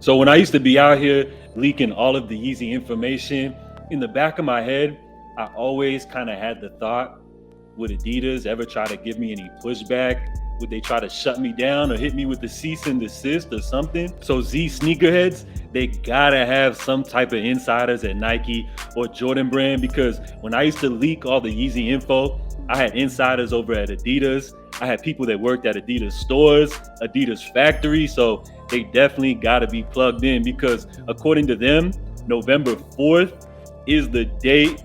So when I used to be out here leaking all of the Yeezy information, in the back of my head, I always kind of had the thought, would Adidas ever try to give me any pushback? Would they try to shut me down or hit me with the cease and desist or something? So Z sneakerheads, they gotta have some type of insiders at Nike or Jordan Brand, because when I used to leak all the Yeezy info, I had insiders over at Adidas. I had people that worked at Adidas stores, Adidas factory. So they definitely gotta be plugged in, because according to them, November 4th is the date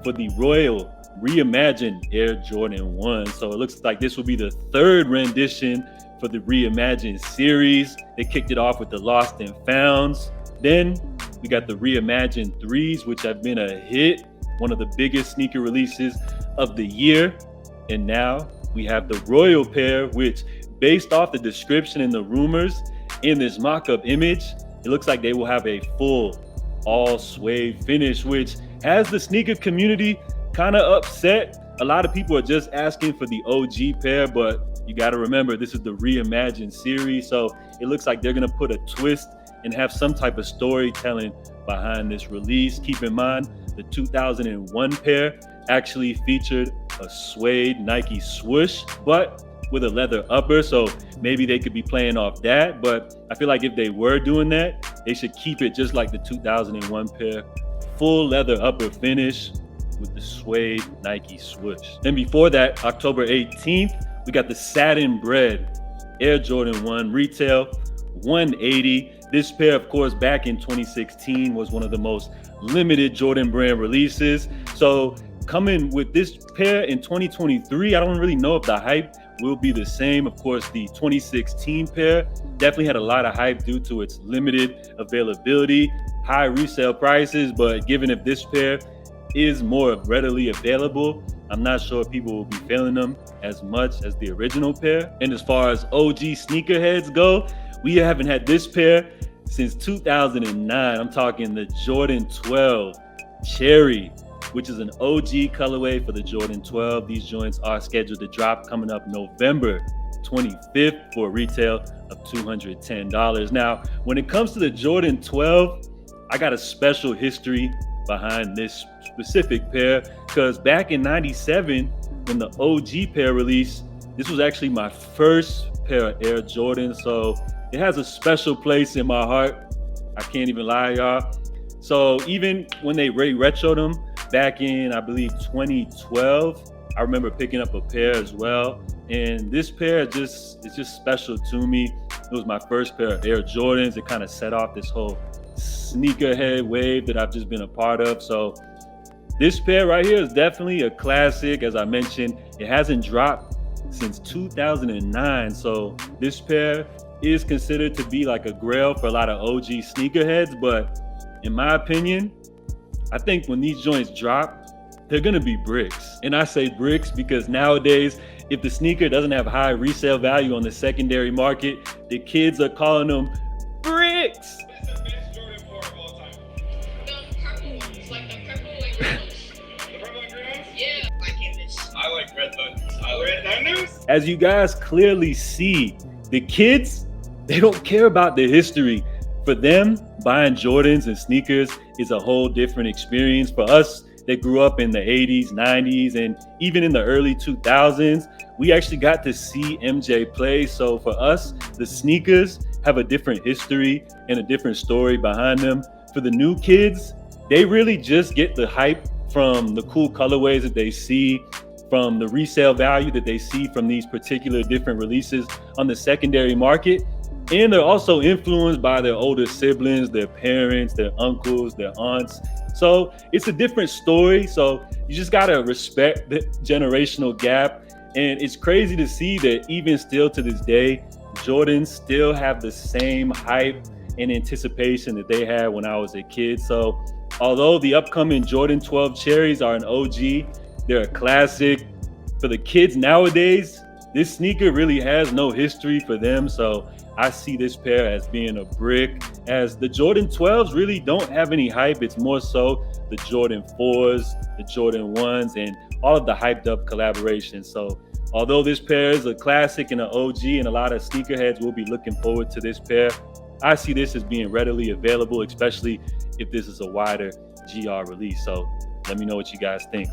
for the Royal Reimagined Air Jordan 1. So it looks like this will be the third rendition for the Reimagined series. They kicked it off with the Lost and Founds. Then we got the Reimagined 3s, which have been a hit, one of the biggest sneaker releases of the year. And now we have the Royal pair, which, based off the description and the rumors in this mock-up image, it looks like they will have a full all suede finish, which has the sneaker community kind of upset. A lot of people are just asking for the OG pair, but you got to remember, this is the Reimagined series, so it looks like they're going to put a twist and have some type of storytelling behind this release. Keep in mind, the 2001 pair actually featured a suede Nike swoosh, but with a leather upper, so maybe they could be playing off that. But I feel like if they were doing that, they should keep it just like the 2001 pair, full leather upper finish with the suede Nike swoosh. Then before that, October 18th, we got the Satin Bread Air Jordan 1, retail $180. This pair, of course, back in 2016 was one of the most limited Jordan Brand releases. So coming with this pair in 2023, I don't really know if the hype will be the same. Of course, the 2016 pair definitely had a lot of hype due to its limited availability, high resale prices, but given if this pair is more readily available, I'm not sure if people will be feeling them as much as the original pair. And as far as OG sneakerheads go, we haven't had this pair since 2009. I'm talking the Jordan 12 Cherry, which is an OG colorway for the Jordan 12. These joints are scheduled to drop coming up November 25th for a retail of $210. Now, when it comes to the Jordan 12, I got a special history behind this specific pair, because back in 97, when the OG pair released, this was actually my first pair of Air Jordans, so it has a special place in my heart. I can't even lie, y'all. So even when they retroed them back in, I believe, 2012, I remember picking up a pair as well. And this pair is just special to me. It was my first pair of Air Jordans. It kind of set off this whole sneakerhead wave that I've just been a part of. So this pair right here is definitely a classic. As I mentioned, it hasn't dropped since 2009. So this pair is considered to be like a grail for a lot of OG sneakerheads. But in my opinion, I think when these joints drop, they're gonna be bricks. And I say bricks because nowadays, if the sneaker doesn't have high resale value on the secondary market, the kids are calling them bricks. What's the best Jordan 4 of all time? The purple ones, like the purple and green ones. The purple and green ones? Yeah. Black canvas. I like red thunders. Red thunders? As you guys clearly see, the kids, they don't care about the history. For them, buying Jordans and sneakers is a whole different experience. For us that grew up in the 80s, 90s, and even in the early 2000s, we actually got to see MJ play. So for us, the sneakers have a different history and a different story behind them. For the new kids, they really just get the hype from the cool colorways that they see, from the resale value that they see from these particular different releases on the secondary market. And they're also influenced by their older siblings, their parents, their uncles, their aunts. So it's a different story. So you just gotta respect the generational gap. And it's crazy to see that even still to this day, Jordans still have the same hype and anticipation that they had when I was a kid. So although the upcoming Jordan 12 Cherries are an OG, they're a classic. For the kids nowadays, this sneaker really has no history for them. So I see this pair as being a brick, as the Jordan 12s really don't have any hype. It's more so the Jordan 4s, the Jordan 1s, and all of the hyped up collaborations. So although this pair is a classic and an OG, and a lot of sneakerheads will be looking forward to this pair, I see this as being readily available, especially if this is a wider GR release. So let me know what you guys think.